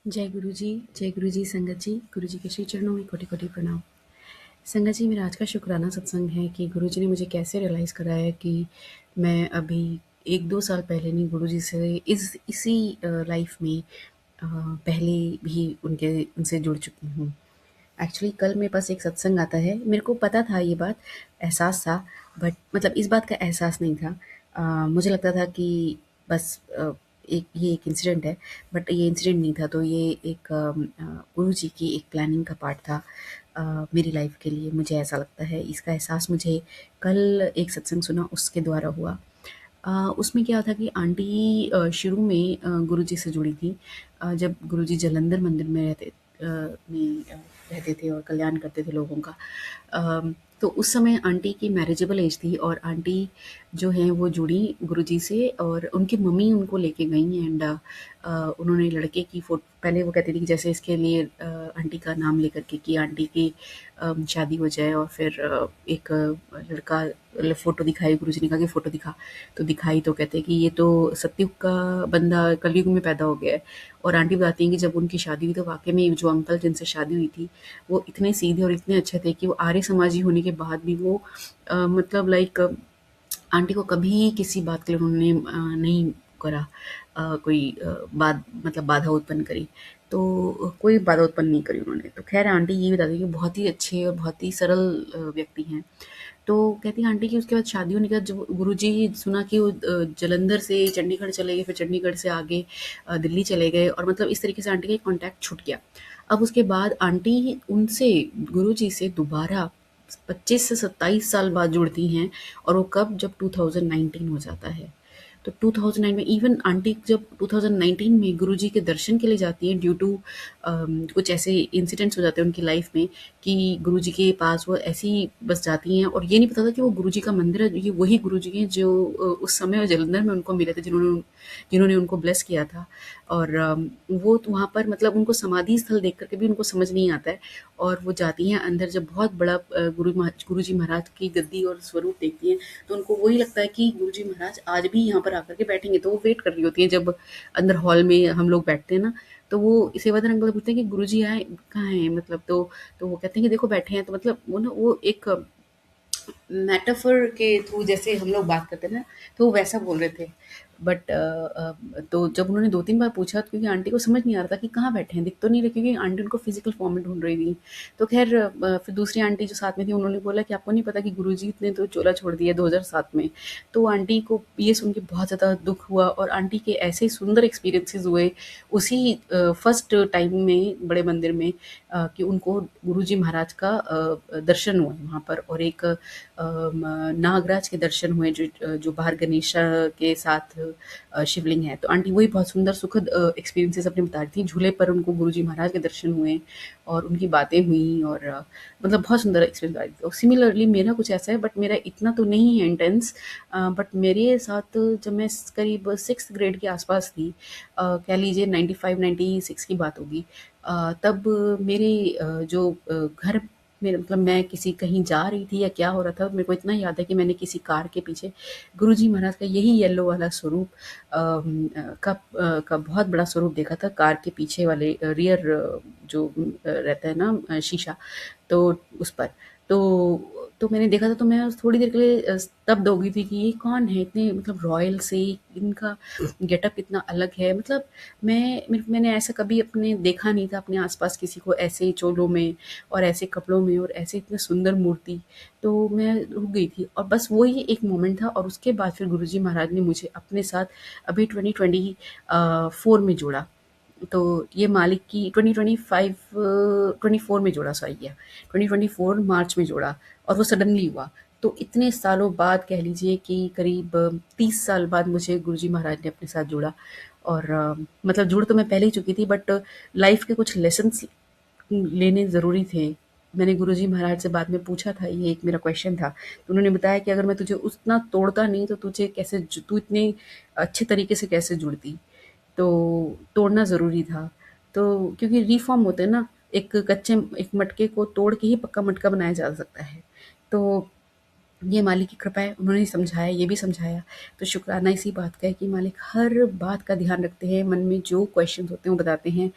जय गुरु जी संगत जी। गुरु जी के श्री चरणों में कोटि कोटि प्रणाम। संगत जी, मेरा आज का शुक्राना सत्संग है कि गुरु जी ने मुझे कैसे रियलाइज़ कराया कि मैं अभी 1-2 साल पहले नहीं, गुरु जी से इसी लाइफ में पहले भी उनसे जुड़ चुकी हूँ। एक्चुअली कल मेरे पास एक सत्संग आता है, मेरे को पता था ये बात, एहसास था, बट मतलब इस बात का एहसास नहीं था। मुझे लगता था कि बस एक इंसिडेंट है, बट ये इंसिडेंट नहीं था, तो ये एक गुरुजी की एक प्लानिंग का पार्ट था मेरी लाइफ के लिए, मुझे ऐसा लगता है। इसका एहसास मुझे कल एक सत्संग सुना उसके द्वारा हुआ। उसमें क्या था कि आंटी शुरू में गुरुजी से जुड़ी थी। जब गुरुजी जालंधर मंदिर में रहते थे और कल्याण करते थे लोगों का। तो उस समय आंटी की मैरिजेबल एज थी और आंटी जो हैं वो जुड़ी गुरुजी से और उनकी मम्मी उनको लेके गई एंड उन्होंने लड़के की पहले वो कहती थी कि जैसे इसके लिए आंटी का नाम लेकर के कि आंटी की शादी हो जाए और फिर एक लड़का फ़ोटो दिखाई, गुरुजी ने कहा कि फ़ोटो दिखा। तो दिखाई तो कहते हैं कि ये तो सतयुग का बंदा कलयुग में पैदा हो गया है। और आंटी बताती हैं कि जब उनकी शादी हुई तो वाक़ई में जो अंकल जिनसे शादी हुई थी, वो इतने सीधे और इतने अच्छे थे कि वो आर्य समाजी होने के बाद भी वो मतलब लाइक आंटी को कभी किसी बात के लिए उन्होंने नहीं करा, कोई मतलब बाधा उत्पन्न करी। तो कोई बाधा उत्पन्न नहीं करी उन्होंने। तो ख़ैर आंटी ये बताती हैं कि बहुत ही अच्छे और बहुत ही सरल व्यक्ति हैं। तो कहती हैं आंटी कि उसके बाद शादी होने के बाद जब गुरुजी सुना कि वो जालंधर से चंडीगढ़ चले गए, फिर चंडीगढ़ से आगे दिल्ली चले गए और मतलब इस तरीके से आंटी का कॉन्टैक्ट छूट गया। अब उसके बाद आंटी उनसे गुरुजी से दोबारा 25 से 27 साल बाद जुड़ती हैं और वो कब जब 2019 हो जाता है। तो 2009 में इवन आंटी जब 2019 में गुरुजी के दर्शन के लिए जाती हैं ड्यू टू कुछ ऐसे इंसिडेंट्स हो जाते हैं उनकी लाइफ में कि गुरुजी के पास वो ऐसे ही बस जाती हैं और ये नहीं पता था कि वो गुरुजी का मंदिर है, ये वही गुरुजी हैं जो उस समय जालंधर में उनको मिले थे, जिन्होंने जिन्होंने उनको ब्लेस किया था। और वो तो वहाँ पर मतलब उनको समाधि स्थल देख कर के भी उनको समझ नहीं आता है और वो जाती हैं अंदर, जब बहुत बड़ा गुरुजी महाराज की गद्दी और स्वरूप देखती हैं, तो उनको वही लगता है कि गुरुजी महाराज आज भी यहाँ पर आकर के बैठेंगे। तो वो वेट कर रही होती हैं, जब अंदर हॉल में हम लोग बैठते हैं ना, तो वो सेवादार अंकल पूछते हैं कि गुरुजी आए कहाँ हैं, मतलब तो वो कहते हैं कि देखो बैठे हैं। तो मतलब वो ना वो एक मेटाफर के थ्रू जैसे हम लोग बात करते हैं ना, तो वो वैसा बोल रहे थे। बट तो जब उन्होंने 2-3 बार पूछा, तो क्योंकि आंटी को समझ नहीं आ रहा था कि कहाँ बैठे हैं, दिख तो नहीं रहे, क्योंकि आंटी उनको फिजिकल फॉर्म में ढूंढ रही थी। तो खैर फिर दूसरी आंटी जो साथ में थी उन्होंने बोला कि आपको नहीं पता कि गुरुजी ने तो चोला छोड़ दिया 2007 में। तो आंटी को ये सुन के बहुत ज़्यादा दुख हुआ और आंटी के ऐसे सुंदर एक्सपीरियंसेस हुए उसी फर्स्ट टाइम में बड़े मंदिर में, कि उनको गुरुजी महाराज का दर्शन हुआ वहाँ पर और एक नागराज के दर्शन हुए जो बाहर गणेशा के साथ शिवलिंग है। तो आंटी वही बहुत सुंदर सुखद एक्सपीरियंसेस अपने बता रही थी। झूले पर उनको गुरुजी महाराज के दर्शन हुए और उनकी बातें हुई और मतलब बहुत सुंदर एक्सपीरियंस बता रही थी। और सिमिलरली मेरा कुछ ऐसा है, बट मेरा इतना तो नहीं है इंटेंस, बट मेरे साथ जब मैं करीब 6th ग्रेड के आसपास थी, कह लीजिए 95-96 की बात होगी, तब मेरे जो घर मेरे मतलब मैं किसी कहीं जा रही थी या क्या हो रहा था, मेरे को इतना याद है कि मैंने किसी कार के पीछे गुरुजी महाराज का यही येलो वाला स्वरूप का बहुत बड़ा स्वरूप देखा था कार के पीछे वाले रियर जो रहता है ना शीशा, तो उस पर। तो मैंने देखा था, तो मैं थोड़ी देर के लिए स्तब्ध हो गई थी कि ये कौन है, इतने मतलब रॉयल से, इनका गेटअप इतना अलग है। मतलब मैंने ऐसा कभी अपने देखा नहीं था अपने आस-पास किसी को ऐसे चोलों में और ऐसे कपड़ों में और ऐसे इतने सुंदर मूर्ति। तो मैं रुक गई थी और बस वही एक मोमेंट था और उसके बाद फिर गुरुजी महाराज ने मुझे अपने साथ अभी 2024 में जोड़ा। तो ये मालिक की 2025 24 में जोड़ा, सॉरी, या 2024 मार्च में जोड़ा और वो सडनली हुआ। तो इतने सालों बाद कह लीजिए कि करीब 30 साल बाद मुझे गुरुजी महाराज ने अपने साथ जोड़ा और मतलब जुड़ तो मैं पहले ही चुकी थी, बट लाइफ के कुछ लेसन्स लेने ज़रूरी थे। मैंने गुरुजी महाराज से बाद में पूछा था, ये एक मेरा क्वेश्चन था। तो उन्होंने बताया कि अगर मैं तुझे उतना तोड़ता नहीं तो तू इतने अच्छे तरीके से कैसे जुड़ती? तो तोड़ना ज़रूरी था। तो क्योंकि रिफ़ॉर्म होते हैं ना, एक मटके को तोड़ के ही पक्का मटका बनाया जा सकता है। तो ये मालिक की कृपा है, उन्होंने समझाया, ये भी समझाया। तो शुक्राना इसी बात का है कि मालिक हर बात का ध्यान रखते हैं, मन में जो क्वेश्चन्स होते हैं वो बताते हैं